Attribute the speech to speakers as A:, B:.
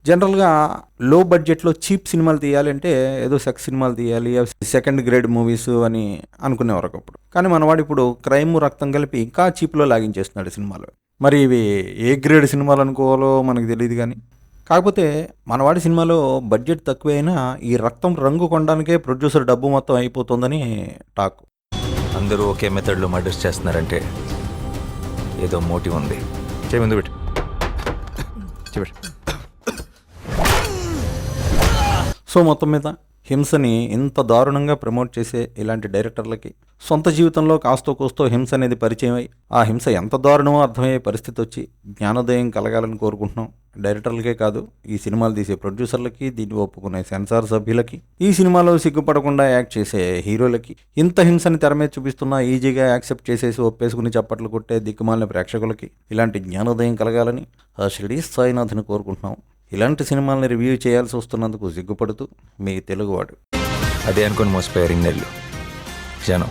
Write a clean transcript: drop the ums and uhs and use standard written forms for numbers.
A: జనరల్‌గా లో బడ్జెట్‌లో చీప్ సినిమాలు తీయాలంటే ఏదో సెక్స్ సినిమాలు తీయాలి. సెకండ్ గ్రేడ్ మూవీస్ అని అనుకునేవారు ఒకప్పుడు. కానీ మనవాడు ఇప్పుడు క్రైమ్, రక్తం కలిపి ఇంకా చీప్‌లో లాగించేస్తున్నాడు సినిమాలు. మరి ఇవి ఏ గ్రేడ్ సినిమాలు అనుకోవాలో మనకు తెలీదు గానీ. కాకపోతే మనవాడి సినిమాలో బడ్జెట్ తక్కువే అయినా ఈ రక్తం రంగు కొనడానికే ప్రొడ్యూసర్ డబ్బు మొత్తం అయిపోతుందని టాక్.
B: అందరూ ఒకే మెథడ్లో మర్డర్స్ చేస్తున్నారంటే ఏదో మోటివ్ ఉంది. చేయి ముందు పెట్టు.
A: సో మొత్తం మీద హింసని ఇంత దారుణంగా ప్రమోట్ చేసే ఇలాంటి డైరెక్టర్లకి సొంత జీవితంలో కాస్తో కూస్తో హింస అనేది పరిచయం అయ్యి ఆ హింస ఎంత దారుణమో అర్థమయ్యే పరిస్థితి వచ్చి జ్ఞానోదయం కలగాలని కోరుకుంటున్నాం. డైరెక్టర్లకే కాదు, ఈ సినిమాలు తీసే ప్రొడ్యూసర్లకి, దీన్ని ఒప్పుకునే సెన్సార్ సభ్యులకి, ఈ సినిమాలో సిగ్గుపడకుండా యాక్ట్ చేసే హీరోలకి, ఇంత హింసని తెర మీద చూపిస్తున్నా ఈజీగా యాక్సెప్ట్ చేసేసి ఒప్పేసుకుని చప్పట్లు కొట్టే దిక్కుమాలిన ప్రేక్షకులకి ఇలాంటి జ్ఞానోదయం కలగాలని ఆ షిరిడీ సాయినాథ్ని కోరుకుంటున్నాం. ఇలాంటి సినిమాల్ని రివ్యూ చేయాల్సి వస్తున్నందుకు సిగ్గుపడుతూ మీ తెలుగువాడు.
B: అదే అనుకుని మోసపోయారు ఇన్నేళ్ళు జనం.